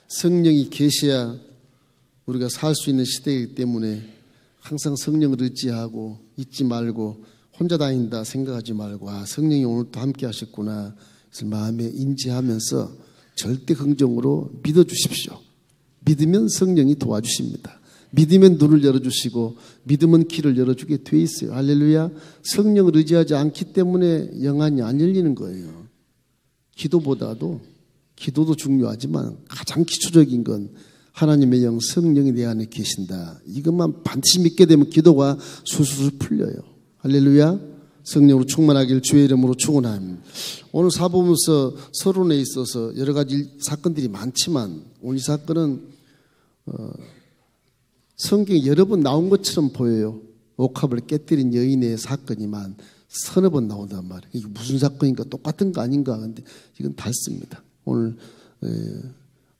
성령이 계셔야 우리가 살 수 있는 시대이기 때문에 항상 성령을 의지하고 잊지 말고 혼자 다닌다 생각하지 말고 성령이 오늘 또 함께 하셨구나. 그래서 마음에 인지하면서 절대 긍정으로 믿어주십시오. 믿으면 성령이 도와주십니다. 믿으면 눈을 열어주시고 믿으면 길을 열어주게 돼 있어요. 할렐루야. 성령을 의지하지 않기 때문에 영안이 안 열리는 거예요. 기도보다도 기도도 중요하지만 가장 기초적인 건 하나님의 영 성령이 내 안에 계신다. 이것만 반드시 믿게 되면 기도가 술술 풀려요. 할렐루야. 성령으로 충만하길 주의 이름으로 축원합니다. 오늘 사복음서 서론에 있어서 여러 가지 사건들이 많지만 오늘 이 사건은 성경에 여러 번 나온 것처럼 보여요. 옥합을 깨뜨린 여인의 사건이만 서너 번 나온단 말이에요. 이게 무슨 사건인가 똑같은 거 아닌가 근데 이건 닮습니다. 오늘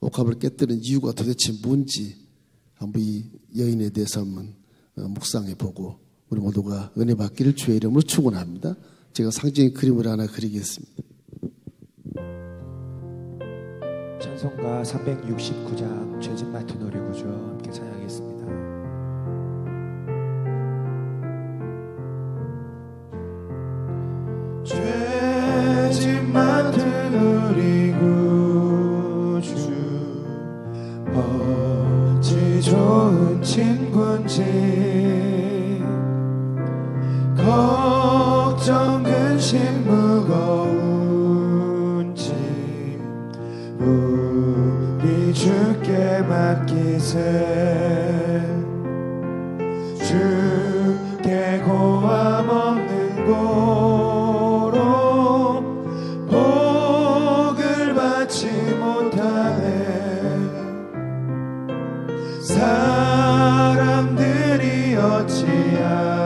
옥합을 깨뜨린 이유가 도대체 뭔지 한번 이 여인에 대해서 한번 묵상해 보고 우리 모두가 은혜 받기를 주의 이름으로 축원합니다. 제가 상징의 그림을 하나 그리겠습니다. 찬송가 369장 죄짐 맡은 우리 구주 함께 찬양하겠습니다. 죄짐 맡은 우리 구주 어찌 좋은 친구인지 걱정 근심 무거운지 우리 주께 맡기세 주께 고함 없는 고로 복을 받지 못하네 사람들이 어찌하여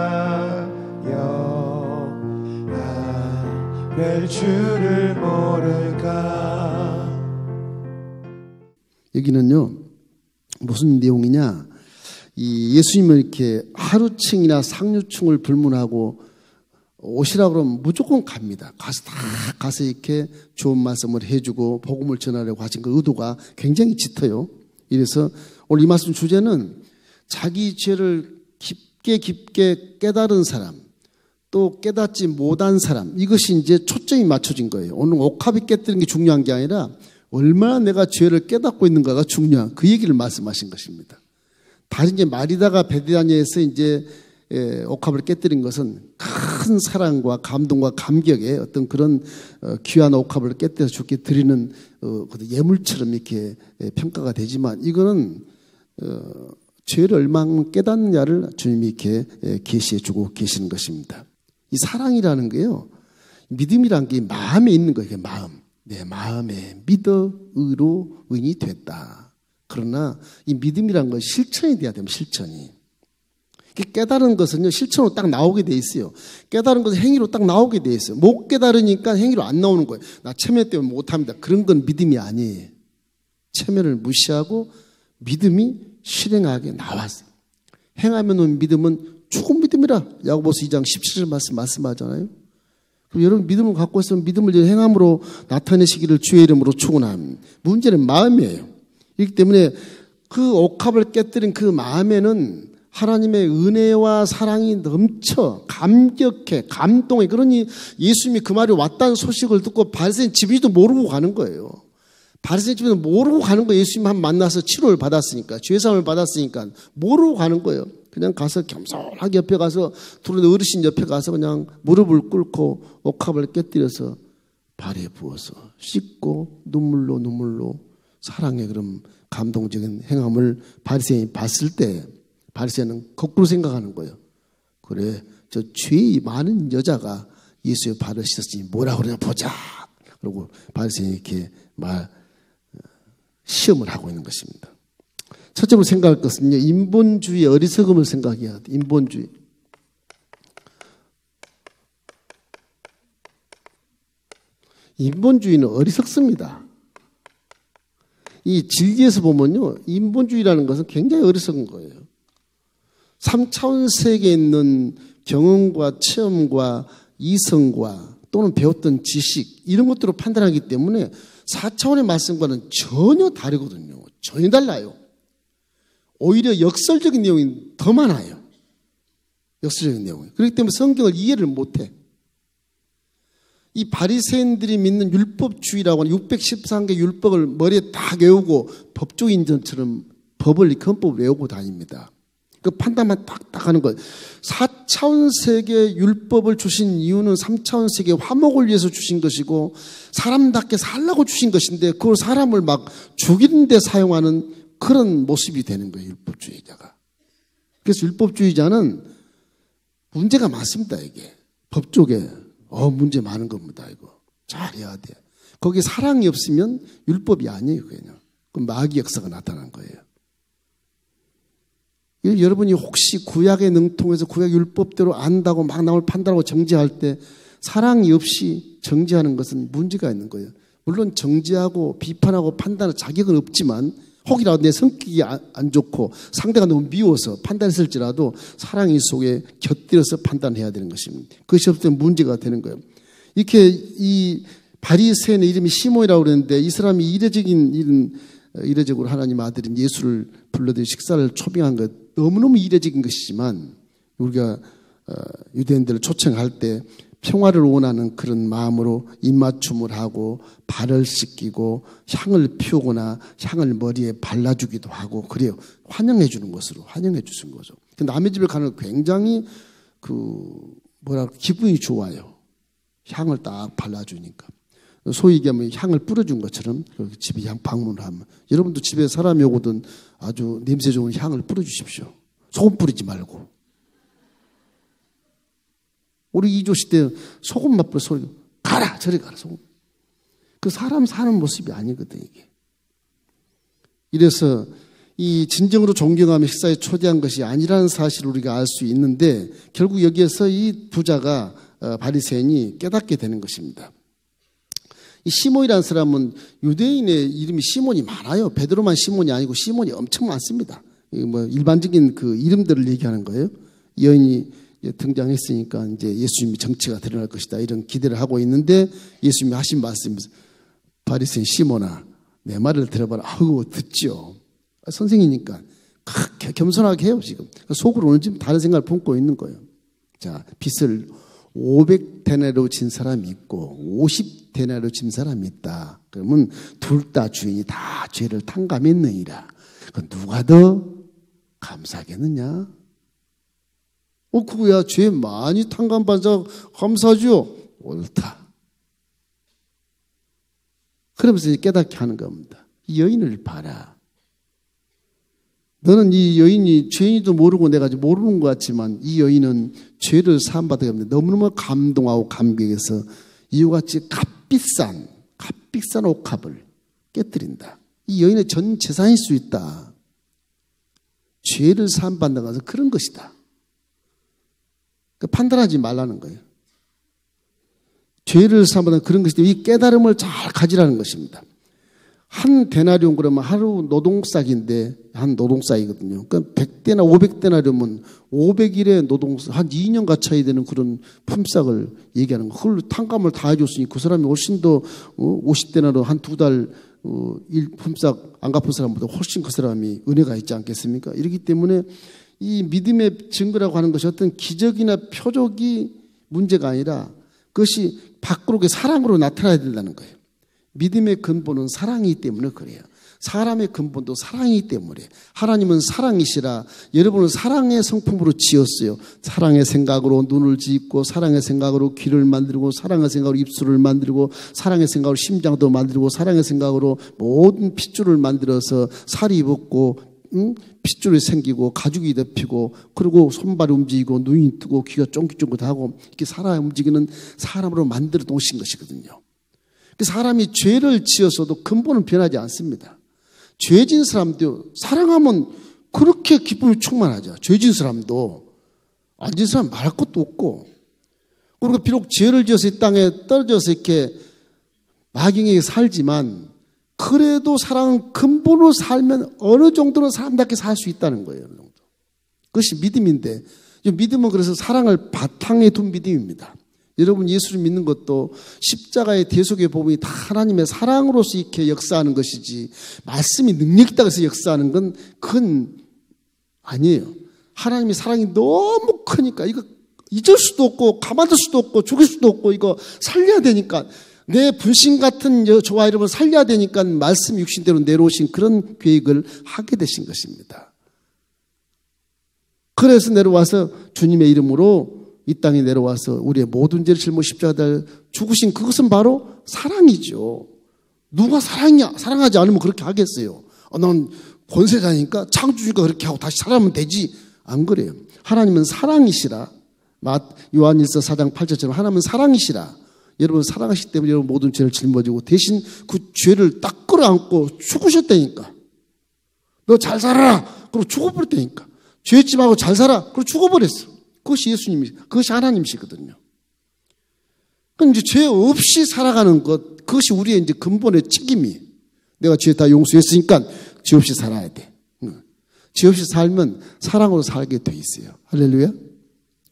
별 줄을 모를까. 여기는요 무슨 내용이냐, 이 예수님은 이렇게 하루층이나 상류층을 불문하고 오시라 그러면 무조건 갑니다. 가서 이렇게 좋은 말씀을 해주고 복음을 전하려고 하신 그 의도가 굉장히 짙어요. 이래서 오늘 이 말씀 주제는 자기 죄를 깊게 깨달은 사람, 또 깨닫지 못한 사람, 이것이 이제 초점이 맞춰진 거예요. 오늘 옥합이 깨뜨리는 게 중요한 게 아니라 얼마나 내가 죄를 깨닫고 있는가가 중요한 그 얘기를 말씀하신 것입니다. 다른 이제 마리다가 베다니아에서 이제 옥합을 깨뜨린 것은 큰 사랑과 감동과 감격의 어떤 그런 귀한 옥합을 깨뜨려 주께 드리는 예물처럼 이렇게 평가가 되지만 이거는 죄를 얼마나 깨닫느냐를 주님이 이렇게 계시해 주고 계시는 것입니다. 이 사랑이라는 게요, 믿음이라는 게 마음에 있는 거예요. 마음. 내 마음에 믿어 의로 의인이 됐다. 그러나 이 믿음이라는 건 실천이 돼야 됩니다. 실천이. 깨달은 것은요, 실천으로 딱 나오게 돼 있어요. 깨달은 것은 행위로 딱 나오게 돼 있어요. 못 깨달으니까 행위로 안 나오는 거예요. 나 체면 때문에 못합니다. 그런 건 믿음이 아니에요. 체면을 무시하고 믿음이 실행하게 나왔어요. 행하면 오는 믿음은 죽은 믿음이라. 야고보서 2장 17절 말씀하잖아요. 그럼 여러분 믿음을 갖고 있으면 믿음을 행함으로 나타내시기를 주의 이름으로 축원합니다. 문제는 마음이에요. 그렇기 때문에 그 옥합을 깨뜨린 그 마음에는 하나님의 은혜와 사랑이 넘쳐 감격해, 감동해. 그러니 예수님이 그 말이 왔다는 소식을 듣고 바리새인 집에도 모르고 가는 거예요. 바리새인 집에도 모르고 가는 거예요. 예수님 한 만나서 치료를 받았으니까, 죄사함을 받았으니까 모르고 가는 거예요. 그냥 가서 겸손하게 옆에 가서 두른 어르신 옆에 가서 그냥 무릎을 꿇고 옥합을 깨뜨려서 발에 부어서 씻고 눈물로 사랑의 그런 감동적인 행함을 바리새인이 봤을 때 바리새인은 거꾸로 생각하는 거예요. 그래, 저 죄이 많은 여자가 예수의 발을 씻었으니 뭐라 그러냐 보자. 그리고 바리새인이 이렇게 시험을 하고 있는 것입니다. 첫째로 생각할 것은요, 인본주의의 어리석음을 생각해야 돼. 인본주의. 인본주의는 어리석습니다. 이 진리에서 보면요, 인본주의라는 것은 굉장히 어리석은 거예요. 3차원 세계에 있는 경험과 체험과 이성과 또는 배웠던 지식, 이런 것들로 판단하기 때문에 4차원의 말씀과는 전혀 다르거든요. 전혀 달라요. 오히려 역설적인 내용이 더 많아요. 역설적인 내용이. 그렇기 때문에 성경을 이해를 못해. 이 바리새인들이 믿는 율법주의라고 하는 613개 율법을 머리에 딱 외우고 법조인전처럼 헌법을 외우고 다닙니다. 그 판단만 딱딱 하는 거예요. 4차원 세계 율법을 주신 이유는 3차원 세계 화목을 위해서 주신 것이고 사람답게 살라고 주신 것인데 그걸 사람을 막 죽이는 데 사용하는 그런 모습이 되는 거예요. 율법주의자가. 그래서 율법주의자는 문제가 많습니다. 이게 법조계 문제 많은 겁니다. 이거 잘해야 돼. 거기에 사랑이 없으면 율법이 아니에요. 그냥 그럼 마귀 역사가 나타난 거예요. 여러분이 혹시 구약에 능통해서 구약 율법대로 안다고 막 남을 판단하고 정죄할 때 사랑이 없이 정죄하는 것은 문제가 있는 거예요. 물론 정죄하고 비판하고 판단할 자격은 없지만 혹이라도 내 성격이 안 좋고 상대가 너무 미워서 판단했을지라도 사랑이 속에 곁들여서 판단해야 되는 것입니다. 그것이 없으면 문제가 되는 거예요. 이렇게 이 바리새인의 이름이 시몬이라고 그랬는데 이 사람이 이례적으로 하나님 아들인 예수를 불러들여 식사를 초빙한 것 너무너무 이례적인 것이지만 우리가 유대인들을 초청할 때 평화를 원하는 그런 마음으로 입맞춤을 하고 발을 씻기고 향을 피우거나 향을 머리에 발라주기도 하고 그래요. 환영해 주는 것으로 환영해 주신 거죠. 남의 집에 가는 굉장히 기분이 좋아요. 향을 딱 발라주니까. 소위 얘기하면 향을 뿌려준 것처럼 집에 향 방문을 하면 여러분도 집에 사람이 오거든 아주 냄새 좋은 향을 뿌려주십시오. 소금 뿌리지 말고. 우리 이조시 때 소금 맛불 소리 가라 저리 가라 소금. 그 사람 사는 모습이 아니거든 이게. 이래서 이 진정으로 존경하며 식사에 초대한 것이 아니라는 사실을 우리가 알 수 있는데 결국 여기에서 이 부자가 바리새인이 깨닫게 되는 것입니다. 이 시몬이라는 사람은 유대인의 이름이 시몬이 많아요. 베드로만 시몬이 아니고 시몬이 엄청 많습니다. 일반적인 그 이름들을 얘기하는 거예요. 여인이 등장했으니까 이제 예수님이 정체가 드러날 것이다 이런 기대를 하고 있는데 예수님이 하신 말씀이 바리새인 시몬아 내 말을 들어봐라. 아우 듣죠. 선생이니까 겸손하게 해요 지금. 속으로는 지금 다른 생각을 품고 있는 거예요. 자, 빚을 500데나리오 진 사람이 있고 50데나리오 진 사람이 있다. 그러면 둘 다 주인이 다 죄를 탕감했느니라. 그건 누가 더 감사하겠느냐? 그거야 죄 많이 탕감받은 자 감사하죠. 옳다. 그러면서 깨닫게 하는 겁니다. 이 여인을 봐라. 너는 이 여인이 죄인이도 모르고 내가 모르는 것 같지만 이 여인은 죄를 사함받게 합니다. 너무너무 감동하고 감격해서 이와같이 값비싼 옥합을 깨뜨린다. 이 여인의 전 재산일 수 있다. 죄를 사함받는 것은 그런 것이다. 판단하지 말라는 거예요. 죄를 사함받는 그런 것이기 때문에 이 깨달음을 잘 가지라는 것입니다. 한 데나리온 그러면 하루 노동싹인데 한 노동싹이거든요. 그러니까 100데나 500데나리온은 500일의 노동싹 한 2년 갇혀야 되는 그런 품삯을 얘기하는 거. 그걸 탕감을 다 해줬으니 그 사람이 훨씬 더 50데나리온 한 2달 일 품삯 안 갚은 사람보다 훨씬 그 사람이 은혜가 있지 않겠습니까? 이렇기 때문에 이 믿음의 증거라고 하는 것이 어떤 기적이나 표적이 문제가 아니라 그것이 밖으로 사랑으로 나타나야 된다는 거예요. 믿음의 근본은 사랑이기 때문에 그래요. 사람의 근본도 사랑이기 때문에 하나님은 사랑이시라 여러분은 사랑의 성품으로 지었어요. 사랑의 생각으로 눈을 짓고 사랑의 생각으로 귀를 만들고 사랑의 생각으로 입술을 만들고 사랑의 생각으로 심장도 만들고 사랑의 생각으로 모든 핏줄을 만들어서 살이 입었고 핏줄이 생기고 가죽이 덮이고 그리고 손발이 움직이고 눈이 뜨고 귀가 쫑긋쫑긋하고 이렇게 사람 움직이는 사람으로 만들어 놓으신 것이거든요. 사람이 죄를 지었어도 근본은 변하지 않습니다. 죄진 사람도 사랑하면 그렇게 기쁨이 충만하죠. 죄진 사람도 안 진 사람 말할 것도 없고 그리고 비록 죄를 지어서 이 땅에 떨어져서 이렇게 마귀에게 살지만 그래도 사랑은 근본으로 살면 어느 정도는 사람답게 살 수 있다는 거예요. 어느 정도. 그것이 믿음인데 믿음은 그래서 사랑을 바탕에 둔 믿음입니다. 여러분 예수를 믿는 것도 십자가의 대속의 복음이 다 하나님의 사랑으로서 이렇게 역사하는 것이지 말씀이 능력 있다고 해서 역사하는 건 그건 아니에요. 하나님의 사랑이 너무 크니까 이거 잊을 수도 없고 가만둘 수도 없고 죽일 수도 없고 이거 살려야 되니까 내 분신 같은 저와 여러분 살려야 되니까 말씀 육신대로 내려오신 그런 계획을 하게 되신 것입니다. 그래서 내려와서 주님의 이름으로 이 땅에 내려와서 우리의 모든 죄를 짊어 십자가에 죽으신 그것은 바로 사랑이죠. 누가 사랑하지 않으면 그렇게 하겠어요. 난 권세자니까 창조주니까 그렇게 하고 다시 살아면 되지. 안 그래요. 하나님은 사랑이시라. 요한일서 4장 8절처럼 하나님은 사랑이시라. 여러분 사랑하시기 때문에 여러분 모든 죄를 짊어지고 대신 그 죄를 딱 끌어안고 죽으셨다니까. 너 잘 살아라. 그럼 죽어버렸다니까. 죄짓지 말고 잘 살아. 그럼 죽어버렸어. 그것이 예수님이, 그것이 하나님이시거든요. 그럼 이제 죄 없이 살아가는 것, 그것이 우리의 이제 근본의 책임이. 내가 죄 다 용서했으니까 죄 없이 살아야 돼. 죄 없이 살면 사랑으로 살게 돼 있어요. 할렐루야.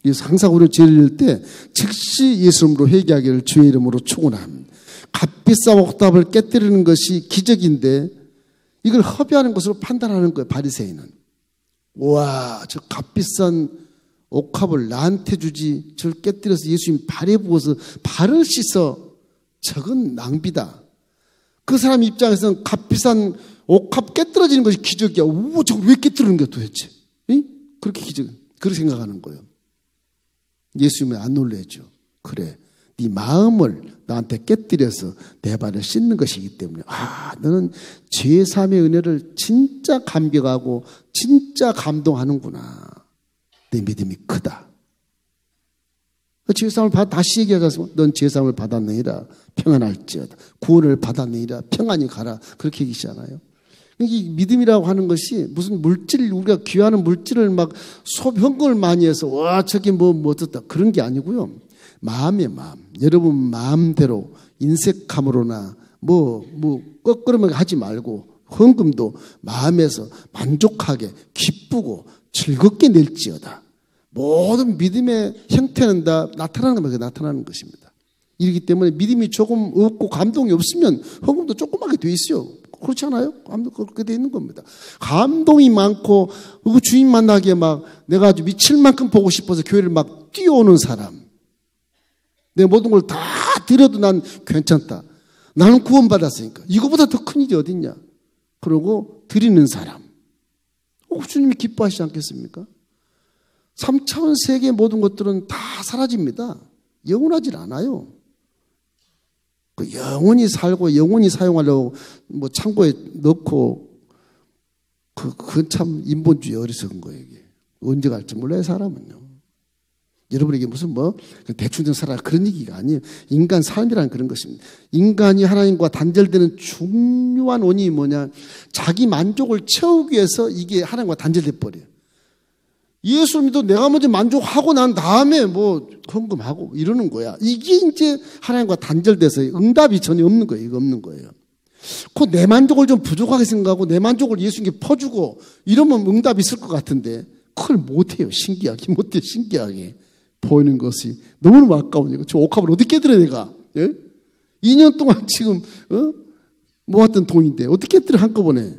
그래서 항상 우리가 죄를 지을 때 즉시 예수 이름으로 회개하기를 주의 이름으로 축원합니다. 값비싼 옥탑을 깨뜨리는 것이 기적인데 이걸 허비하는 것으로 판단하는 거예요. 바리새인은. 와, 저 값비싼 옥합을 나한테 주지 저를 깨뜨려서 예수님 발에 부어서 발을 씻어. 저건 낭비다. 그 사람 입장에서는 값비싼 옥합 깨뜨려지는 것이 기적이야. 오, 저걸 왜 깨뜨리는 거야 도대체. 응? 그렇게 기적, 그렇게 생각하는 거예요. 예수님은 안 놀래죠. 그래, 네 마음을 나한테 깨뜨려서 내 발을 씻는 것이기 때문에 너는 죄사함의 은혜를 진짜 감격하고 진짜 감동하는구나. 내 믿음이 크다. 죄사함을 다시 얘기하지 않습니까? 넌 죄사함을 받았느니라 평안할지어다. 구원을 받았느니라 평안히 가라. 그렇게 얘기하잖아요. 이 믿음이라고 하는 것이 무슨 물질, 우리가 귀하는 물질을 막 현금을 많이 해서 와 저게 뭐 어떻다 그런 게 아니고요. 마음의 마음. 여러분 마음대로 인색함으로나 거꾸로만 하지 말고 헌금도 마음에서 만족하게 기쁘고 즐겁게 낼지어다. 모든 믿음의 형태는 다 나타나는 것입니다. 이렇기 때문에 믿음이 조금 없고 감동이 없으면 헌금도 조그맣게 돼 있어요. 그렇지 않아요? 그렇게 돼 있는 겁니다. 감동이 많고 주인 만나기에 막 내가 아주 미칠 만큼 보고 싶어서 교회를 막 뛰어오는 사람. 내 모든 걸 다 드려도 난 괜찮다. 나는 구원받았으니까. 이거보다 더 큰 일이 어딨냐. 그러고 드리는 사람. 주님이 기뻐하시지 않겠습니까? 3차원 세계의 모든 것들은 다 사라집니다. 영원하질 않아요. 영원히 살고 영원히 사용하려고 창고에 넣고 그건 참 인본주의 어리석은 거예요. 이게. 언제 갈지 몰라요 사람은요. 여러분에게 무슨 대충 살아 그런 얘기가 아니에요. 인간 삶이라는 그런 것입니다. 인간이 하나님과 단절되는 중요한 원인이 뭐냐. 자기 만족을 채우기 위해서 이게 하나님과 단절돼 버려요. 예수 믿어 내가 먼저 만족하고 난 다음에 헌금하고 이러는 거야. 이게 이제 하나님과 단절돼서 응답이 전혀 없는 거예요. 이거 없는 거예요. 내 만족을 좀 부족하게 생각하고 내 만족을 예수님께 퍼주고 이러면 응답이 있을 것 같은데 그걸 못해요. 신기하게 못해. 신기하게 보이는 것이 너무너무 아까우니까 저 옥합을 어떻게 깨뜨려 내가. 예? 2년 동안 지금 모았던 돈인데 어떻게 깨뜨려 한꺼번에.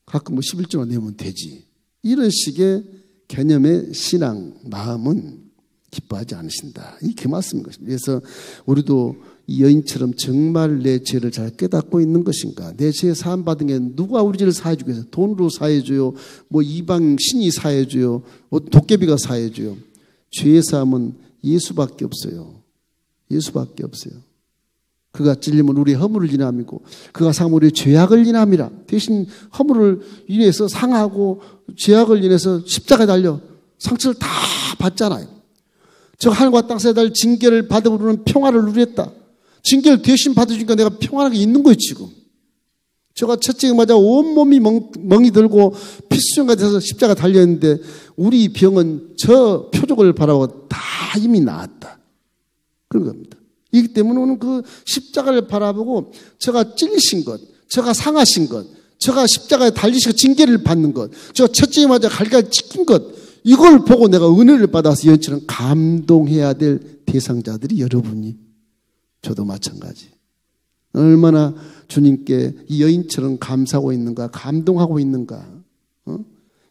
가끔 11조나 내면 되지. 이런 식의 개념의 신앙, 마음은 기뻐하지 않으신다. 이게 말씀인 것입니다. 그래서 우리도 이 여인처럼 정말 내 죄를 잘 깨닫고 있는 것인가? 내 죄 사함 받은 게 누가 우리 죄를 사해 주겠어요? 돈으로 사해줘요? 이방 신이 사해줘요? 도깨비가 사해줘요? 죄의 사함은 예수밖에 없어요. 예수밖에 없어요. 그가 찔리면 우리의 허물을 인함이고 그가 상하면 우리의 죄악을 인함이라. 대신 허물을 인해서 상하고 죄악을 인해서 십자가에 달려 상처를 다 받잖아요. 저 하늘과 땅 사이에 달 징계를 받아부르는 평화를 누렸다. 징계를 대신 받아주니까 내가 평안하게 있는 거예요 지금. 저가 첫째에 맞아 온몸이 멍이 들고 피수정가 돼서 십자가 달려있는데 우리 병은 저 표적을 바라보고 다 이미 나았다. 그런 겁니다. 이기 때문에 오늘 그 십자가를 바라보고 저가 찔리신 것, 저가 상하신 것, 저가 십자가에 달리시고 징계를 받는 것, 저 첫째에 맞아 갈갈 찍힌 것, 이걸 보고 내가 은혜를 받아서 여인처럼 감동해야 될 대상자들이 여러분이, 저도 마찬가지. 얼마나 주님께 이 여인처럼 감사하고 있는가, 감동하고 있는가.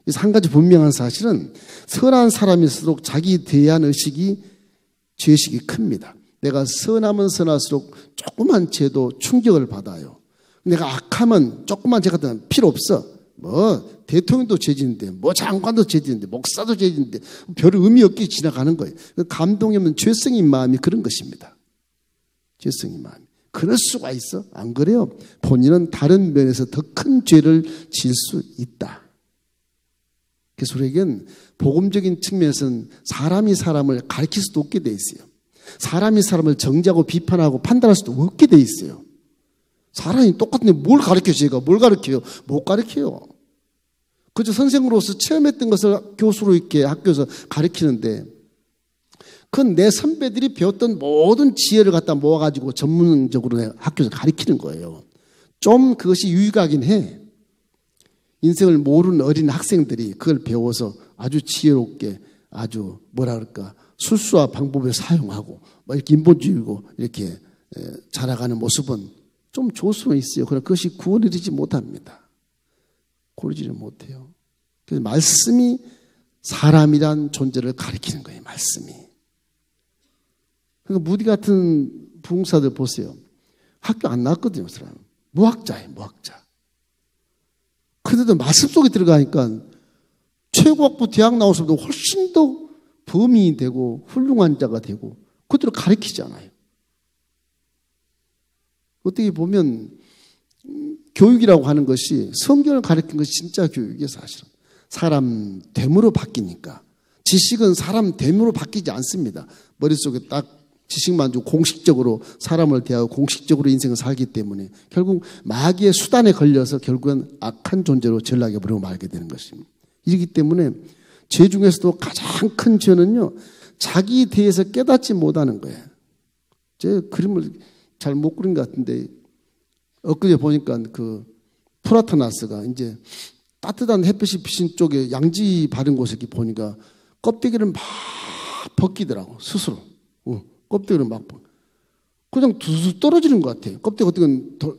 그래서 한 가지 분명한 사실은 선한 사람일수록 자기 대한 의식이, 죄의식이 큽니다. 내가 선하면 선할수록 조그만 죄도 충격을 받아요. 내가 악하면 조그만 죄 같은 건 필요 없어. 뭐 대통령도 죄진데, 뭐 장관도 죄진데, 목사도 죄진데 별 의미 없게 지나가는 거예요. 감동이 없는 죄성인 마음이 그런 것입니다. 죄성인 마음이. 그럴 수가 있어? 안 그래요? 본인은 다른 면에서 더 큰 죄를 지을 수 있다. 그래서 우리에겐 복음적인 측면에서는 사람이 사람을 가르칠 수도 없게 돼 있어요. 사람이 사람을 정죄하고 비판하고 판단할 수도 없게 돼 있어요. 사람이 똑같은데 뭘 가르쳐요? 제가 뭘 가르쳐요? 못 가르쳐요. 그저 선생으로서 체험했던 것을 교수로 이렇게 학교에서 가르치는데, 그건 내 선배들이 배웠던 모든 지혜를 갖다 모아가지고 전문적으로 학교에서 가르치는 거예요. 좀 그것이 유익하긴 해. 인생을 모르는 어린 학생들이 그걸 배워서 아주 지혜롭게, 아주 뭐라 그럴까, 술수와 방법을 사용하고 뭐 이렇게 인본주의고 이렇게 자라가는 모습은 좀 좋을 수는 있어요. 그러나 그것이 구원을 이루지 못합니다. 구원을 못해요. 그래서 말씀이 사람이란 존재를 가리키는 거예요. 말씀이. 그러니까 무디 같은 부흥사들 보세요. 학교 안 나왔거든요. 그 사람. 무학자예요. 무학자. 그런데도 말씀 속에 들어가니까 최고학부 대학 나오서도 훨씬 더 범인이 되고 훌륭한 자가 되고 그들을 가르치잖아요. 어떻게 보면 교육이라고 하는 것이, 성경을 가르치는 것이 진짜 교육이에요. 사실은 사람 됨으로 바뀌니까. 지식은 사람 됨으로 바뀌지 않습니다. 머릿속에 딱 지식만 주고 공식적으로 사람을 대하고 공식적으로 인생을 살기 때문에 결국 마귀의 수단에 걸려서 결국은 악한 존재로 전락해 버리고 말게 되는 것입니다. 이렇기 때문에 죄 중에서도 가장 큰 죄는요, 자기에 대해서 깨닫지 못하는 거예요. 제 그림을 잘 못 그린 것 같은데, 엊그제 보니까 그 프라토나스가 이제 따뜻한 햇빛이 비친 쪽에 양지 바른 곳에 이렇게 보니까 껍데기를 막 벗기더라고, 스스로. 껍데기를 막 그냥 두두 떨어지는 것 같아요. 껍데기 어떻게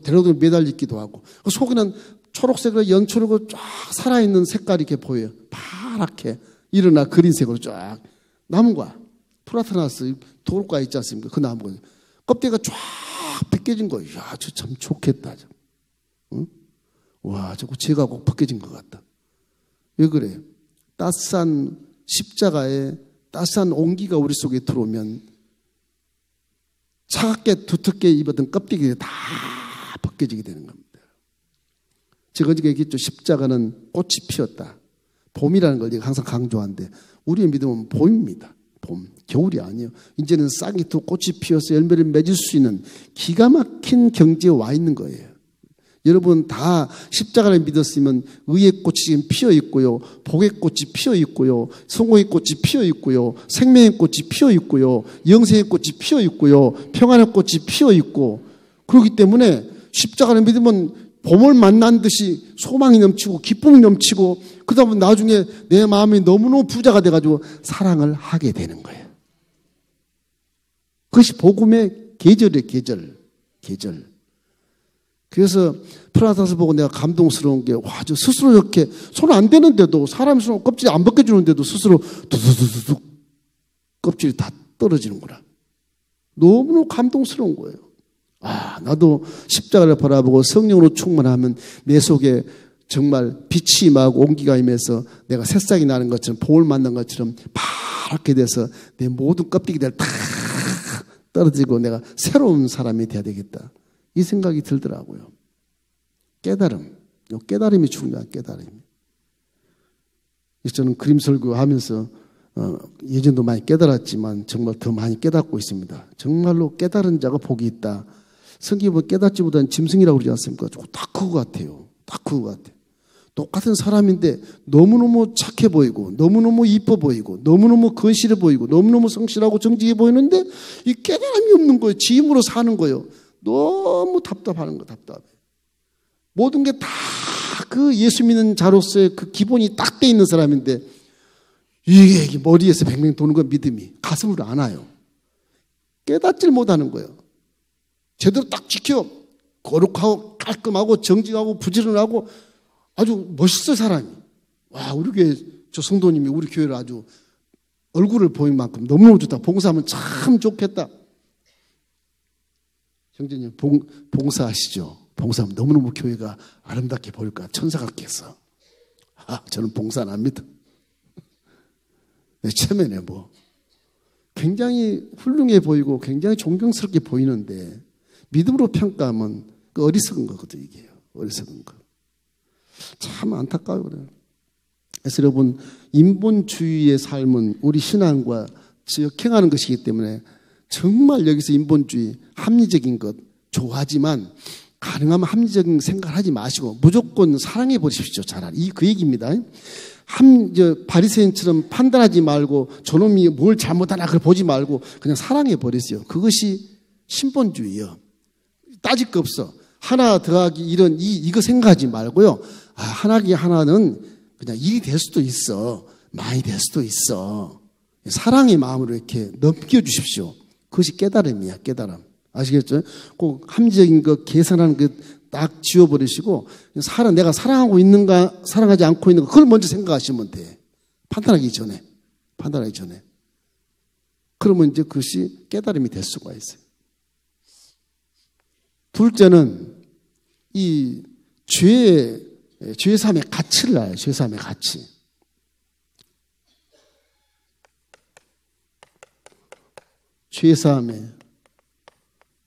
대로도 매달리기도 하고, 속에는 초록색으로 연초록으로 쫙 살아있는 색깔이 이렇게 보여요. 파랗게 일어나 그린색으로 쫙 남은 거야. 프라토나스 도로가 있지 않습니까? 그 나무가 껍데기가 쫙 벗겨진 거예요. 이야, 저 참 좋겠다. 응? 와, 저거 제가 꼭 벗겨진 것 같다. 왜 그래요? 따스한 십자가에 따스한 온기가 우리 속에 들어오면 차갑게 두텁게 입었던 껍데기가 다 벗겨지게 되는 겁니다. 제가 어제 얘기했죠. 십자가는 꽃이 피었다. 봄이라는 걸 제가 항상 강조하는데, 우리의 믿음은 봄입니다. 봄, 겨울이 아니에요. 이제는 싹이 두 꽃이 피어서 열매를 맺을 수 있는 기가 막힌 경지에 와 있는 거예요. 여러분 다 십자가를 믿었으면 의의 꽃이 지금 피어 있고요, 복의 꽃이 피어 있고요, 성공의 꽃이 피어 있고요, 생명의 꽃이 피어 있고요, 영생의 꽃이 피어 있고요, 평안의 꽃이 피어 있고, 그렇기 때문에 십자가를 믿으면 봄을 만난 듯이 소망이 넘치고 기쁨이 넘치고, 그러다 보면 나중에 내 마음이 너무너무 부자가 돼가지고 사랑을 하게 되는 거예요. 그것이 복음의 계절이에요. 계절. 그래서 프라토나스 보고 내가 감동스러운 게, 와, 저 스스로 이렇게 손 안 대는데도, 사람 손 껍질이 안 벗겨주는데도 스스로 두두두둑 껍질이 다 떨어지는구나. 너무너무 감동스러운 거예요. 아, 나도 십자가를 바라보고 성령으로 충만하면 내 속에 정말 빛이 임하고 온기가 임해서 내가 새싹이 나는 것처럼, 봄을 만난 것처럼 파랗게 돼서 내 모든 껍데기들 다 떨어지고 내가 새로운 사람이 돼야 되겠다. 이 생각이 들더라고요. 깨달음. 깨달음이 중요한 깨달음이. 저는 그림 설교하면서 예전도 많이 깨달았지만 정말 더 많이 깨닫고 있습니다. 정말로 깨달은 자가 복이 있다. 성경에 보면 깨닫지 못한 짐승이라고 그러지 않습니까? 딱 그거 같아요. 딱 그거 같아요. 똑같은 사람인데 너무너무 착해 보이고, 너무너무 이뻐 보이고, 너무너무 건실해 보이고, 너무너무 성실하고 정직해 보이는데 이 깨달음이 없는 거예요. 지 힘으로 사는 거예요. 너무 답답하는 거, 답답해. 모든 게 다 그 예수 믿는 자로서의 그 기본이 딱 돼 있는 사람인데, 이게 머리에서 뱅뱅 도는 거 믿음이 가슴으로 안 와요. 깨닫질 못하는 거예요. 제대로 딱 지켜 거룩하고 깔끔하고 정직하고 부지런하고 아주 멋있어 사람이. 와, 우리 교회 저 성도님이 우리 교회를 아주 얼굴을 보인 만큼 너무너무 좋다. 봉사하면 참 좋겠다. 형제님 봉사하시죠. 봉사하면 너무너무 교회가 아름답게 보일까. 천사 같겠어. 저는 봉사는 안 믿어. 내 체면에 뭐 굉장히 훌륭해 보이고 굉장히 존경스럽게 보이는데 믿음으로 평가하면 그 어리석은 거거든. 이게 어리석은 거. 참 안타까워요. 그래요. 그래서 여러분, 인본주의의 삶은 우리 신앙과 역행하는 것이기 때문에 정말 여기서 인본주의, 합리적인 것 좋아하지만 가능하면 합리적인 생각을 하지 마시고 무조건 사랑해 버리십시오. 차라리. 그 얘기입니다. 바리새인처럼 판단하지 말고 저놈이 뭘 잘못하나 그걸 보지 말고 그냥 사랑해 버리세요. 그것이 신본주의예요. 따질 거 없어. 하나 더하기 이거 생각하지 말고요. 하나기 하나는 그냥 일이 될 수도 있어. 많이 될 수도 있어. 사랑의 마음으로 이렇게 넘겨주십시오. 그것이 깨달음이야. 깨달음. 아시겠죠? 꼭 합리적인 거 계산하는 거 딱 지워버리시고 내가 사랑하고 있는가 사랑하지 않고 있는가 그걸 먼저 생각하시면 돼. 판단하기 전에. 그러면 이제 그것이 깨달음이 될 수가 있어요. 둘째는 이 죄의 삶의 가치를 알아요. 죄의 삶의 가치. 죄의 삶의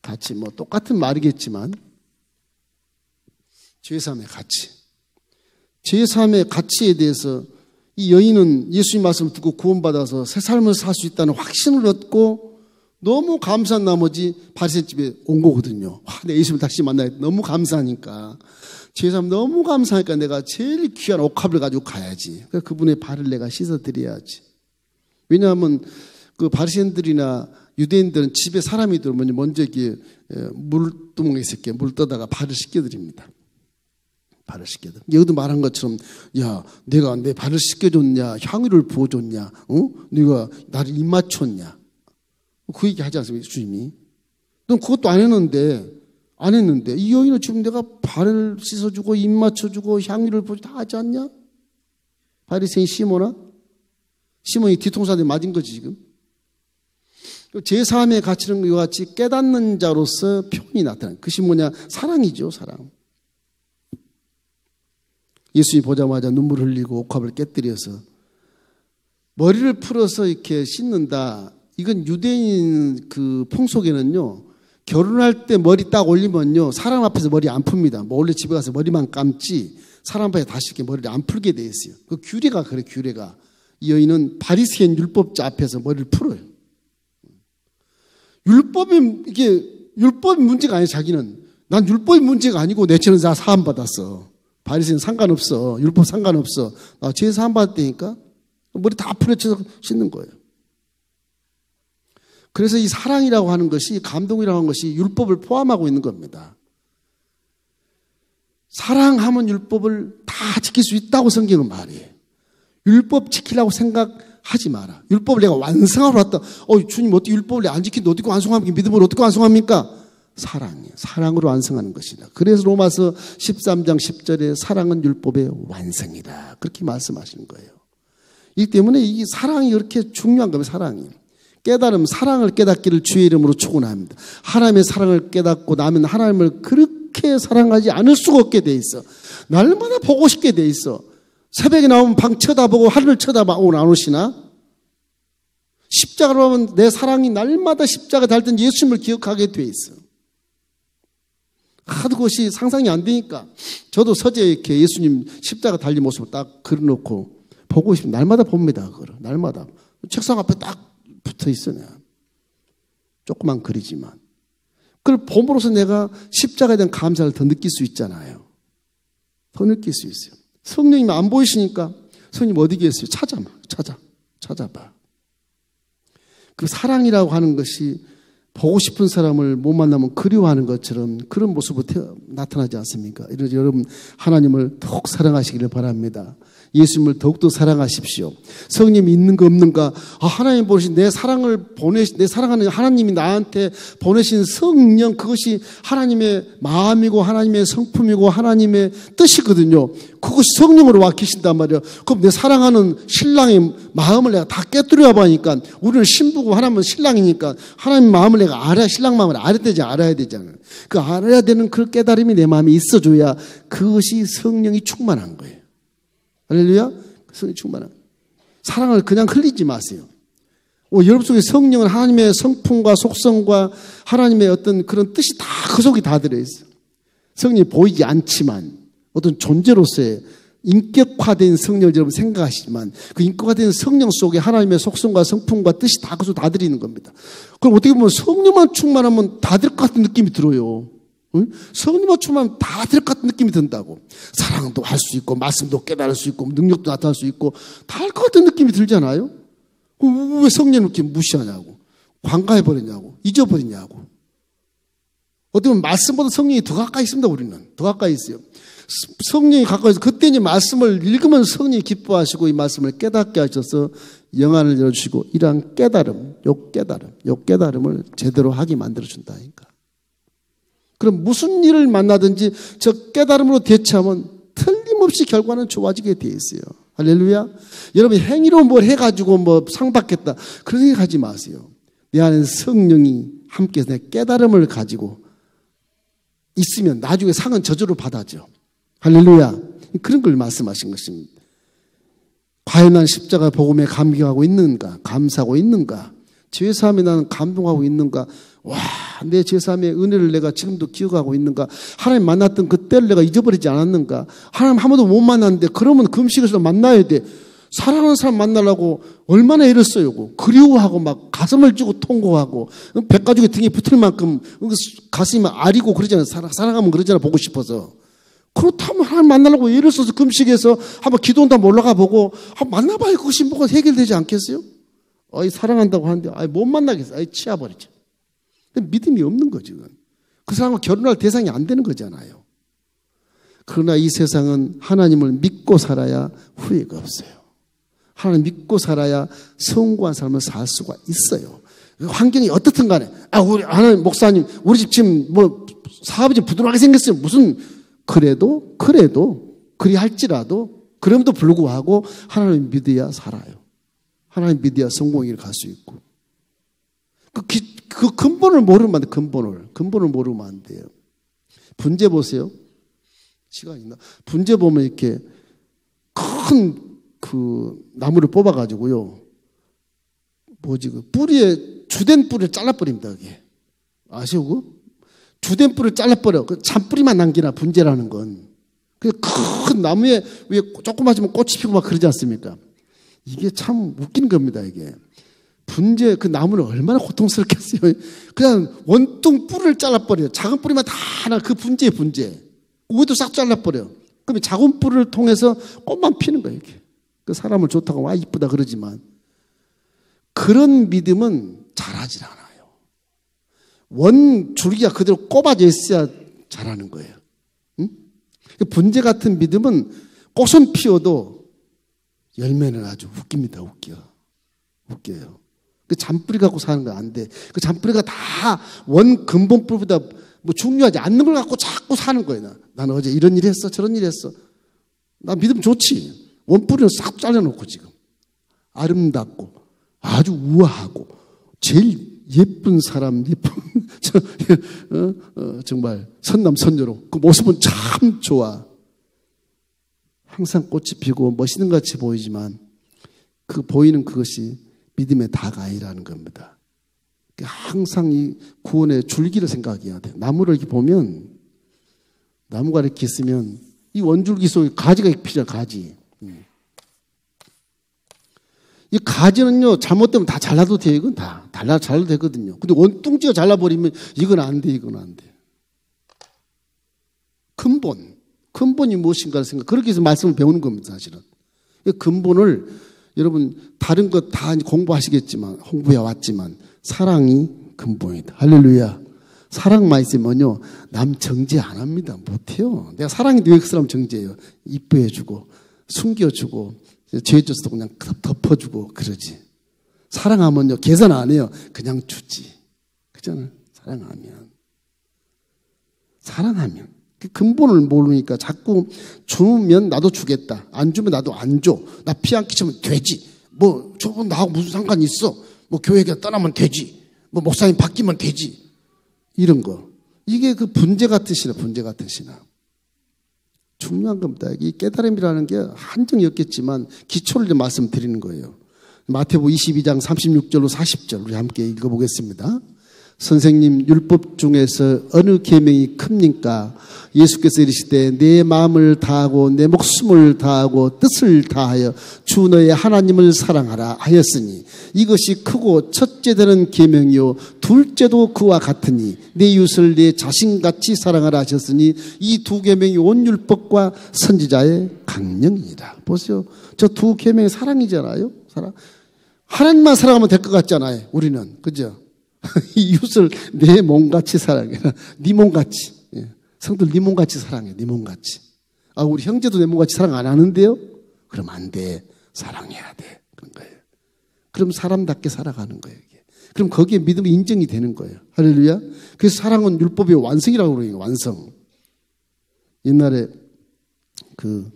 가치. 뭐 똑같은 말이겠지만 죄의 삶의 가치. 죄의 삶의 가치에 대해서 이 여인은 예수님 말씀을 듣고 구원받아서 새 삶을 살 수 있다는 확신을 얻고 너무 감사한 나머지 바리새인 집에 온 거거든요. 내 예수님을 다시 만나야 너무 감사하니까. 죄의 삶 너무 감사하니까 내가 제일 귀한 옥합을 가지고 가야지. 그러니까 그분의 발을 내가 씻어드려야지. 왜냐하면 그 바리새인들이나 유대인들은 집에 사람이 들어오면 먼저 이렇게 물두멍에 이렇게 물 떠다가 발을 씻겨드립니다. 발을 씻겨드려. 여기도 말한 것처럼, 야, 내가 내 발을 씻겨줬냐, 향유를 부어줬냐, 네가 나를 입 맞췄냐. 그 얘기 하지 않습니까, 주님이? 넌 그것도 안 했는데, 이 여인은 지금 내가 발을 씻어주고, 입 맞춰주고, 향유를 부어주고 다 하지 않냐? 바리새인 시몬이 뒤통수한테 맞은 거지, 지금. 제3의 가치는 이와 같이 깨닫는 자로서 표현이 나타나는 그것이 뭐냐? 사랑이죠, 사랑. 예수님 보자마자 눈물 흘리고 옥합을 깨뜨려서 머리를 풀어서 이렇게 씻는다. 이건 유대인 그 풍속에는요, 결혼할 때 머리 딱 올리면요, 사람 앞에서 머리 안 풉니다. 뭐 원래 집에 가서 머리만 감지 사람 앞에 다시 이렇게 머리를 안 풀게 돼 있어요. 그 규례가 그래, 규례가. 이 여인은 바리새인 율법자 앞에서 머리를 풀어요. 율법이 문제가 아니에요, 자기는. 난 율법이 문제가 아니고 내 죄는 다 사함받았어. 바리새인 상관없어. 율법 상관없어. 나 죄 사함받았다니까? 머리 다 풀어쳐서 씻는 거예요. 그래서 이 사랑이라고 하는 것이, 감동이라고 하는 것이 율법을 포함하고 있는 겁니다. 사랑하면 율법을 다 지킬 수 있다고 성경은 말해요. 율법 지키려고 생각하지 마라. 율법을 내가 완성하러 왔다. 주님 어떻게 율법을 안 지키는데 어떻게 완성합니까? 믿음을 어떻게 완성합니까? 사랑이에요. 사랑으로 완성하는 것이다. 그래서 로마서 13장 10절에 사랑은 율법의 완성이다. 그렇게 말씀하시는 거예요. 이 때문에 이 사랑이 이렇게 중요한 겁니다. 사랑이. 깨달음, 사랑을 깨닫기를 주의 이름으로 축원합니다. 하나님의 사랑을 깨닫고 나면 하나님을 그렇게 사랑하지 않을 수가 없게 돼 있어. 날마다 보고 싶게 돼 있어. 새벽에 나오면 방 쳐다보고 하늘을 쳐다보고 안 오시나? 십자가로 하면 내 사랑이 날마다 십자가 달던 예수님을 기억하게 돼 있어. 하도 그것이 상상이 안 되니까 저도 서재에 이렇게 예수님 십자가 달린 모습을 딱 그려놓고 보고 싶으면 날마다 봅니다. 그걸 날마다 책상 앞에 딱 붙어 있어. 내가 조그만 글이지만 그걸 봄으로써 내가 십자가에 대한 감사를 더 느낄 수 있잖아요. 더 느낄 수 있어요. 성령님 안 보이시니까 성령님 어디 계세요? 찾아봐. 그 사랑이라고 하는 것이 보고 싶은 사람을 못 만나면 그리워하는 것처럼 그런 모습으로 나타나지 않습니까? 이런 여러분 하나님을 더욱 사랑하시기를 바랍니다. 예수님을 더욱더 사랑하십시오. 성령이 있는 거 없는가? 하나님 보신 내 사랑하는 하나님이 나한테 보내신 성령, 그것이 하나님의 마음이고 하나님의 성품이고 하나님의 뜻이거든요. 그것이 성령으로 와 계신단 말이에요. 그럼 내 사랑하는 신랑의 마음을 내가 다 깨뜨려 봐니까, 우리는 신부고 하나님은 신랑이니까 하나님 마음을 내가 알아야, 신랑 마음을 알아야 되잖아요. 그 알아야 되는 그 깨달음이 내 마음에 있어줘야 그것이 성령이 충만한 거예요. 할렐루야. 성령 충만한. 사랑을 그냥 흘리지 마세요. 여러분 속에 성령은 하나님의 성품과 속성과 하나님의 어떤 그런 뜻이 다 그 속에 다 들어있어요. 성령이 보이지 않지만 어떤 존재로서의 인격화된 성령을 여러분 생각하시지만 그 인격화된 성령 속에 하나님의 속성과 성품과 뜻이 다 그 속에 다 들어있는 겁니다. 그럼 어떻게 보면 성령만 충만하면 다 될 것 같은 느낌이 들어요. 성령만 충만하면 다 될 것 같은 느낌이 든다고. 사랑도 할 수 있고 말씀도 깨달을 수 있고 능력도 나타날 수 있고 다 할 것 같은 느낌이 들잖아요. 왜 성령을 이렇게 무시하냐고, 관가해버리냐고, 잊어버리냐고. 어떻게 보면 말씀보다 성령이 더 가까이 있습니다. 우리는 더 가까이 있어요. 성령이 가까이 있어서 그때 이제 말씀을 읽으면 성령이 기뻐하시고 이 말씀을 깨닫게 하셔서 영안을 열어주시고 이러한 요 깨달음을 제대로 하게 만들어준다니까. 그럼 무슨 일을 만나든지 저 깨달음으로 대처하면 틀림없이 결과는 좋아지게 돼 있어요. 할렐루야. 여러분이 행위로 뭘 해가지고 뭐 상 받겠다, 그런 생각하지 마세요. 내 안에 성령이 함께해서 내 깨달음을 가지고 있으면 나중에 상은 저절로 받아죠. 할렐루야. 그런 걸 말씀하신 것입니다. 과연 난 십자가 복음에 감격하고 있는가, 감사하고 있는가, 죄사함에 나는 감동하고 있는가, 내 죄사함의 은혜를 내가 지금도 기억하고 있는가, 하나님 만났던 그때를 내가 잊어버리지 않았는가, 하나님 한 번도 못 만났는데 그러면 금식에서 만나야 돼. 사랑하는 사람 만나려고 얼마나 애를 써요. 그리워하고 막 가슴을 쥐고 통곡하고 백가죽이 등에 붙을 만큼 가슴이 막 아리고 그러잖아요. 사랑하면 그러잖아요. 보고 싶어서. 그렇다면 하나님 만나려고 애를 써서 금식해서 한번 기도한다면 올라가 보고 한번 만나봐야 그것이 뭐가 해결되지 않겠어요? 사랑한다고 하는데 못 만나겠어. 치아버리죠. 믿음이 없는 거죠. 그 사람과 결혼할 대상이 안 되는 거잖아요. 그러나 이 세상은 하나님을 믿고 살아야 후회가 없어요. 하나님 믿고 살아야 성공한 삶을 살 수가 있어요. 환경이 어떻든 간에 우리 하나님 목사님 우리 집 지금 뭐 사업이 좀 부도나게 생겼어요. 무슨 그래도 그리 할지라도 그럼에도 불구하고 하나님 믿어야 살아요. 하나님 믿어야 성공을 갈 수 있고. 그 근본을 모르면 안 돼요. 근본을 모르면 안 돼요. 분재 보세요. 시간 있나? 분재 보면 이렇게 큰 그 나무를 뽑아가지고요. 뿌리에 주된 뿌리를 잘라버립니다. 그게. 아시오? 그거? 주된 뿌리를 잘라버려. 그 잔뿌리만 남기나, 분재라는 건. 그 큰 나무에 위에 조그마하지만 꽃이 피고 막 그러지 않습니까? 이게 참 웃긴 겁니다, 이게. 분재, 그 나무는 얼마나 고통스럽겠어요. 그냥 원통 뿌리를 잘라버려요. 작은 뿌리만 다 하나, 그 분재. 위도 싹 잘라버려. 그러면 작은 뿌리를 통해서 꽃만 피는 거예요, 이렇게. 그 사람을 좋다고, 이쁘다 그러지만. 그런 믿음은 자라질 않아요. 원 줄기가 그대로 꼽아져 있어야 자라는 거예요. 응? 분재 같은 믿음은 꽃은 피워도 열매는 아주 웃깁니다, 웃겨요. 그 잔뿌리 갖고 사는 거 안 돼. 그 잔뿌리가 다 원 근본 뿌리보다 뭐 중요하지 않는 걸 갖고 자꾸 사는 거예요. 나는 어제 이런 일 했어, 저런 일 했어. 나 믿음 좋지. 원뿌리는 싹 잘라놓고 지금. 아름답고, 아주 우아하고, 제일 예쁜 사람, 정말 선남선녀로. 그 모습은 참 좋아. 항상 꽃이 피고 멋있는 것 같이 보이지만, 그 보이는 그것이 믿음의 다가이라는 겁니다. 항상 이 구원의 줄기를 생각해야 돼요. 나무를 이렇게 보면, 나무가 이렇게 있으면, 이 원줄기 속에 가지가 피잖아, 가지. 이 가지는요, 잘못되면 다 잘라도 돼요. 이건 다 잘라도 되거든요. 근데 원뚱지가 잘라버리면 이건 안 돼. 근본이 무엇인가를 생각, 그렇게 해서 말씀을 배우는 겁니다, 사실은. 근본을 여러분, 다른 것 다 공부하시겠지만, 홍보해 왔지만, 사랑이 근본이다. 할렐루야. 사랑만 있으면요, 남 정죄 안 합니다. 못해요. 내가 사랑인데 왜 그 사람 정죄해요? 이뻐해주고, 숨겨주고, 죄졌어도 그냥 덮어주고, 그러지. 사랑하면요, 계산 안 해요. 그냥 주지. 그잖아요. 사랑하면. 그 근본을 모르니까 자꾸 주면 나도 주겠다. 안 주면 나도 안 줘. 나 피 안 끼치면 되지. 뭐, 저분 나하고 무슨 상관이 있어? 뭐, 교회가 떠나면 되지. 뭐, 목사님 바뀌면 되지. 이런 거. 이게 그 분재 같은 신앙. 중요한 겁니다. 이 깨달음이라는 게 한정이 없겠지만 기초를 좀 말씀드리는 거예요. 마태복음 22장 36절로 40절 우리 함께 읽어보겠습니다. 선생님, 율법 중에서 어느 계명이 큽니까? 예수께서 이르시되 내 마음을 다하고 내 목숨을 다하고 뜻을 다하여 주 너의 하나님을 사랑하라 하였으니 이것이 크고 첫째 되는 계명이요 둘째도 그와 같으니 내 이웃을 내 자신같이 사랑하라 하셨으니 이 두 계명이 온 율법과 선지자의 강령이니라. 보세요. 저 두 계명이 사랑이잖아요. 사랑. 하나님만 사랑하면 될 것 같잖아요. 우리는. 그죠? 이웃을 내 몸같이 사랑해. 네 몸같이. 예. 성들 네 몸같이 사랑해. 네 몸같이. 아, 우리 형제도 내 몸같이 사랑 안 하는데요? 그럼 안 돼. 사랑해야 돼. 그런 거예요. 그럼 사람답게 살아가는 거예요. 이게. 그럼 거기에 믿음이 인정이 되는 거예요. 할렐루야. 그래서 사랑은 율법의 완성이라고 그러는 거예요. 완성. 옛날에 그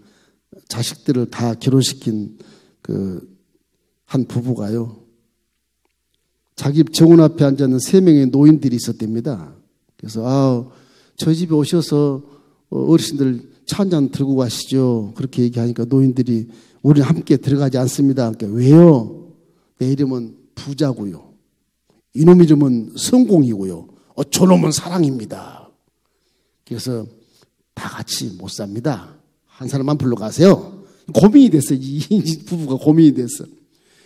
자식들을 다 결혼시킨 그 한 부부가요. 자기 정원 앞에 앉아있는 3명의 노인들이 있었답니다. 그래서 저희 집에 오셔서 어르신들 차 한잔 들고 가시죠. 그렇게 얘기하니까 노인들이 우리는 함께 들어가지 않습니다. 그러니까 왜요? 내 이름은 부자고요. 이놈 이름은 성공이고요. 저놈은 사랑입니다. 그래서 다 같이 못 삽니다. 한 사람만 불러가세요. 고민이 됐어요. 이 부부가 고민이 됐어.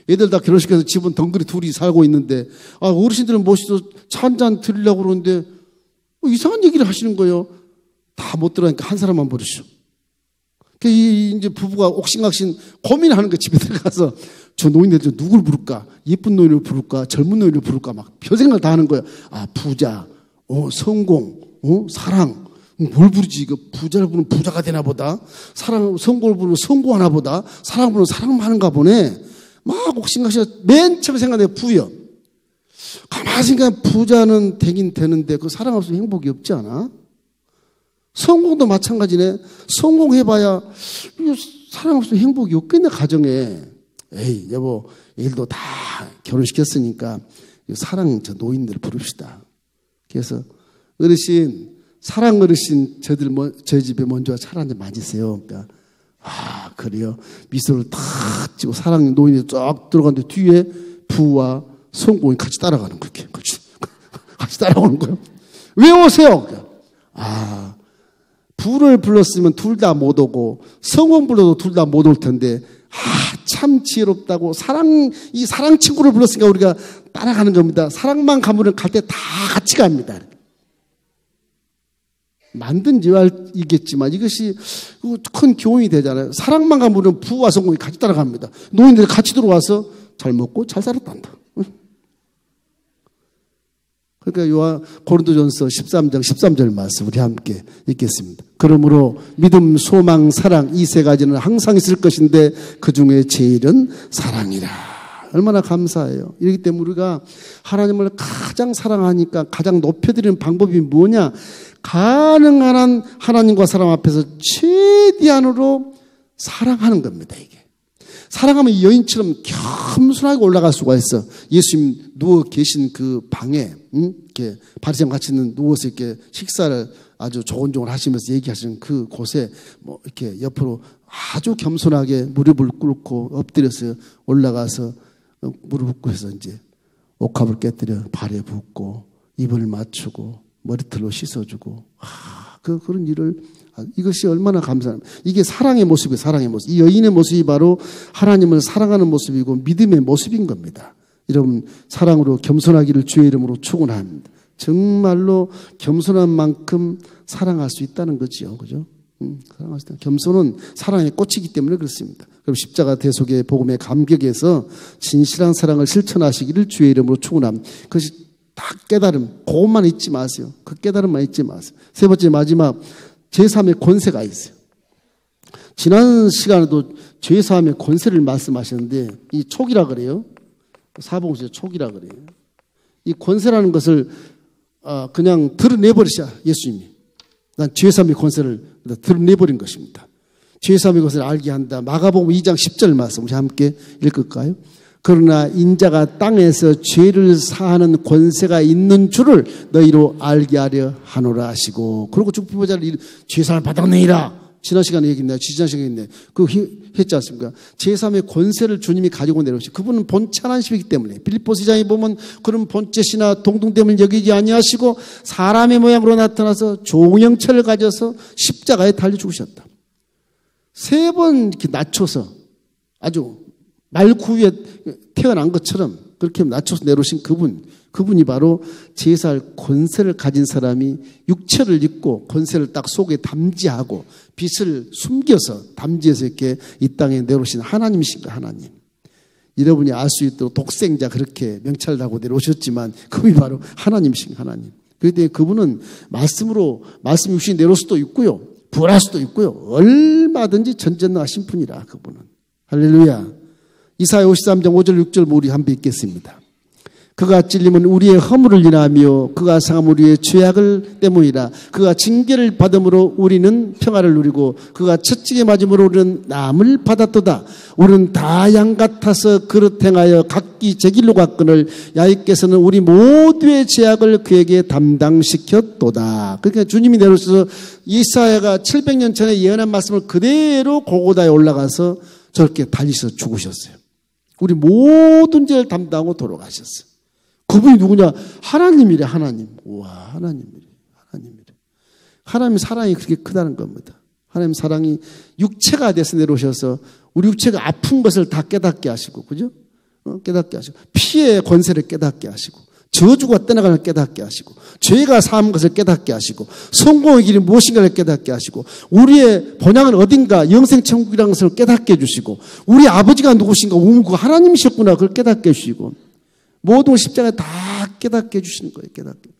애들 다 결혼시켜서 집은 덩그리 둘이 살고 있는데, 어르신들은 모시서 차 한잔 드리려고 그러는데, 이상한 얘기를 하시는 거예요. 다 못 들어가니까 한 사람만 부르시오. 이제 부부가 옥신각신 고민하는 거예요. 집에 들어가서. 저 노인들 누굴 부를까? 예쁜 노인을 부를까? 젊은 노인을 부를까? 막 별생각을 다 하는 거예요. 부자, 성공, 사랑. 뭘 부르지? 이거 부자를 부르면 부자가 되나 보다. 성공을 부르면 성공하나 보다. 사랑을 부르면 사랑만 하는가 보네. 막 옥신각신 맨 처음에 생각해요. 부여. 가만히 생각하면 부자는 되긴 되는데 그 사랑 없으면 행복이 없지 않아? 성공도 마찬가지네. 성공해봐야 사랑 없으면 행복이 없겠네. 가정에. 에이 여보, 일도 다 결혼시켰으니까 사랑 저 노인들 부릅시다. 그래서 어르신, 사랑 어르신 저희 집에 먼저 차 한잔 맞으세요. 그러니까 그래요. 미소를 탁 찍고 사랑 노인이 쫙 들어가는데 뒤에 부와 성공이 같이 따라가는 거예요. 같이 따라오는 거예요. 왜 오세요? 부를 불렀으면 둘 다 못 오고 성공 불러도 둘 다 못 올 텐데 참 지혜롭다고 이 사랑 친구를 불렀으니까 우리가 따라가는 겁니다. 사랑만 가면 갈 때 다 같이 갑니다. 만든 지활이겠지만 이것이 큰 교훈이 되잖아요. 사랑만 가면 부와 성공이 같이 따라갑니다. 노인들이 같이 들어와서 잘 먹고 잘 살았단다. 그러니까 고린도전서 13장 13절 말씀 우리 함께 읽겠습니다. 그러므로 믿음, 소망, 사랑 이 세 가지는 항상 있을 것인데 그중에 제일은 사랑이라. 얼마나 감사해요. 이렇기 때문에 우리가 하나님을 가장 사랑하니까 가장 높여드리는 방법이 뭐냐? 가능한 한 하나님과 사람 앞에서 최대한으로 사랑하는 겁니다. 이게 사랑하면 여인처럼 겸손하게 올라갈 수가 있어. 예수님 누워 계신 그 방에 이렇게 바리새인 같이 누워서 이렇게 식사를 아주 조곤조곤 하시면서 얘기하시는 그 곳에 뭐 이렇게 옆으로 아주 겸손하게 무릎을 꿇고 엎드려서 올라가서 무릎을 꿇고 해서 이제 옥합을 깨뜨려 발에 붓고 입을 맞추고 머리털로 씻어주고 그런 일을 이것이 얼마나 감사합니다. 이게 사랑의 모습이에요. 사랑의 모습. 이 여인의 모습이 바로 하나님을 사랑하는 모습이고 믿음의 모습인 겁니다. 여러분 사랑으로 겸손하기를 주의 이름으로 축원합니다. 정말로 겸손한 만큼 사랑할 수 있다는 거죠. 그죠? 사랑할 수 있다. 겸손은 사랑의 꽃이기 때문에 그렇습니다. 그럼 십자가 대속의 복음의 감격에서 진실한 사랑을 실천하시기를 주의 이름으로 축원합니다. 그것이 다 깨달음, 그것만 잊지 마세요. 그 깨달음만 잊지 마세요. 세 번째 마지막, 제3의 권세가 있어요. 지난 시간에도 제3의 권세를 말씀하셨는데 이 촉이라 그래요. 사복음서 촉이라 그래요. 이 권세라는 것을 그냥 드러내버리셔 예수님이. 난 제3의 권세를 드러내버린 것입니다. 제3의 것을 알게 한다. 마가복음 2장 10절 말씀 우리 함께 읽을까요? 그러나 인자가 땅에서 죄를 사하는 권세가 있는 줄을 너희로 알게 하려 하노라 하시고, 그리고 죽부모자를 죄사를 받았느니라. 지난 시간에 얘기했나요? 지난 시간에 했네. 그거 했지 않습니까? 제3의 권세를 주님이 가지고 내려오시. 그분은 본체 하나님이기 때문에 빌립보서 2장에 보면 그런 본체시나 동등됨을 여기지 아니하시고 사람의 모양으로 나타나서 종형체를 가져서 십자가에 달려 죽으셨다. 3번 이렇게 낮춰서 아주 말구 위에 태어난 것처럼 그렇게 낮춰서 내려오신 그분이 바로 제사할 권세를 가진 사람이 육체를 입고 권세를 딱 속에 담지하고 빛을 숨겨서 담지해서 이렇게 이 땅에 내려오신 하나님이신가. 하나님. 여러분이 알 수 있도록 독생자 그렇게 명찰을 하고 내려오셨지만 그분이 바로 하나님이신가. 하나님. 그렇기 때문에 그분은 말씀으로 말씀 육신이 내려올 수도 있고요, 부활할 수도 있고요, 얼마든지 전전하신 분이라. 그분은. 할렐루야. 이사야 53장 5절 6절 우리 한번 읽겠습니다. 그가 찔림은 우리의 허물을 인하며 그가 상함 우리의 죄악을 때문이라. 그가 징계를 받음으로 우리는 평화를 누리고 그가 채찍에 맞음으로 우리는 남을 받았도다. 우리는 다 양 같아서 그릇 행하여 각기 제 길로 갔거늘 야훼께서는 우리 모두의 죄악을 그에게 담당시켰도다. 그러니까 주님이 내려오셔서 이사야가 700년 전에 예언한 말씀을 그대로 골고다에 올라가서 저렇게 달리셔서 죽으셨어요. 우리 모든 죄를 담당하고 돌아가셨어요. 그분이 누구냐? 하나님이래. 하나님. 우와, 하나님이래. 하나님이래. 하나님의 사랑이 그렇게 크다는 겁니다. 하나님 사랑이 육체가 돼서 내려오셔서 우리 육체가 아픈 것을 다 깨닫게 하시고, 그죠? 깨닫게 하시고, 피의 권세를 깨닫게 하시고, 저주가 떠나가는 걸 깨닫게 하시고, 죄가 사한 것을 깨닫게 하시고, 성공의 길이 무엇인가를 깨닫게 하시고, 우리의 본향은 어딘가 영생천국이라는 것을 깨닫게 해주시고, 우리 아버지가 누구신가? 그 하나님이셨구나. 그걸 깨닫게 해주시고, 모든 십자가에 다 깨닫게 해주시는 거예요. 깨닫게.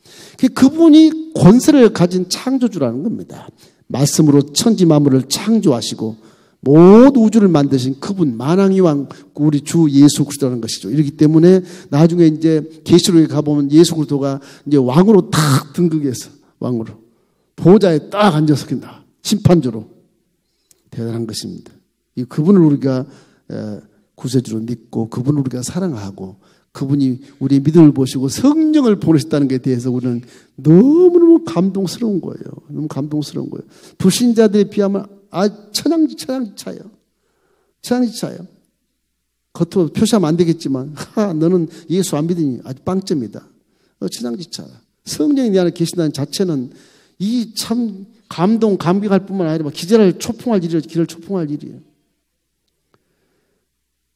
그분이 권세를 가진 창조주라는 겁니다. 말씀으로 천지 만물을 창조하시고 모든 우주를 만드신 그분, 만왕의 왕, 우리 주 예수 그리스도라는 것이죠. 이렇기 때문에 나중에 이제 계시록에 가보면 예수 그리스도가 이제 왕으로 딱 등극해서 왕으로 보좌에 딱 앉아서 낀다. 심판주로. 대단한 것입니다. 그분을 우리가 구세주로 믿고 그분을 우리가 사랑하고 그분이 우리의 믿음을 보시고 성령을 보내셨다는 것에 대해서 우리는 너무너무 감동스러운 거예요. 너무 감동스러운 거예요. 불신자들에 비하면 천양지차예요. 천양지차예요. 겉으로 표시하면 안 되겠지만 너는 예수 안 믿으니 아주 빵점이다. 천양지차. 성령이 내 안에 계신다는 자체는 이 참 감격할 뿐만 아니라 기절할 초풍할 일이에요. 길을 초풍할 일이에요.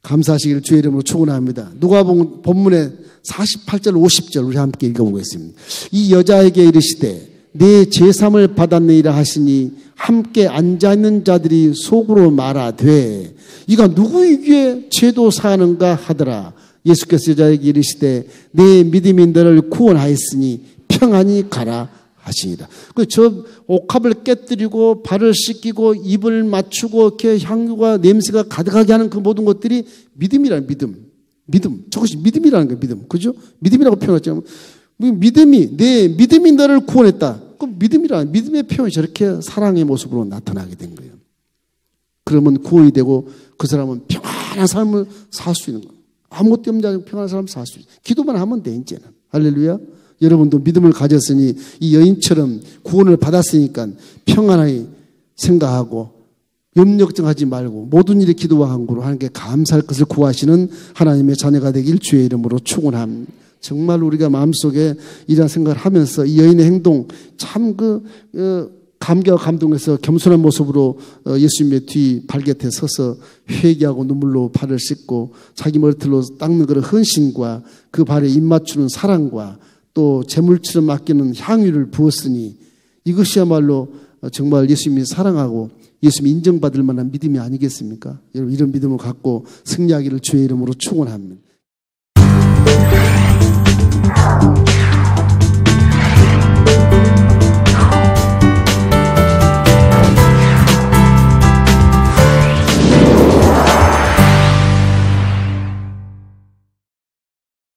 감사하시기를 주의 이름으로 축원합니다. 누가복음 본문의 48절 50절 우리 함께 읽어보겠습니다. 이 여자에게 이르시되 내 제삼을 받았느니라 하시니 함께 앉아있는 자들이 속으로 말하되 이가 누구에게 죄도 사하는가 하더라. 예수께서 여자에게 이르시되 내 믿음이 너를 구원하였으니 평안히 가라 하시니라. 저 옥합을 깨뜨리고 발을 씻기고 입을 맞추고 이렇게 향유가 냄새가 가득하게 하는 그 모든 것들이 믿음이라는 믿음. 저것이 믿음이라는 거예요. 믿음. 그죠? 믿음이라고 표현했죠. 믿음이 내 믿음이 너를 구원했다. 그 믿음이라는 믿음의 표현이 저렇게 사랑의 모습으로 나타나게 된 거예요. 그러면 구원이 되고 그 사람은 평안한 삶을 살 수 있는 거예요. 아무것도 없는 자는 평안한 삶을 살 수 있어요. 기도만 하면 돼 이제는. 할렐루야. 여러분도 믿음을 가졌으니 이 여인처럼 구원을 받았으니까 평안하게 생각하고 염려걱정하지 말고 모든 일에 기도와 간구로 하나님께 감사할 것을 구하시는 하나님의 자녀가 되길 주의 이름으로 축원합니다. 정말 우리가 마음속에 이런 생각을 하면서 이 여인의 행동 참 감격과 감동해서 겸손한 모습으로 예수님의 뒤 발곁에 서서 회개하고 눈물로 발을 씻고 자기 머리털로 닦는 그런 헌신과 그 발에 입 맞추는 사랑과 또 제물처럼 아끼는 향유를 부었으니 이것이야말로 정말 예수님이 사랑하고 예수님이 인정받을 만한 믿음이 아니겠습니까? 여러분 이런 믿음을 갖고 승리하기를 주의 이름으로 축원합니다.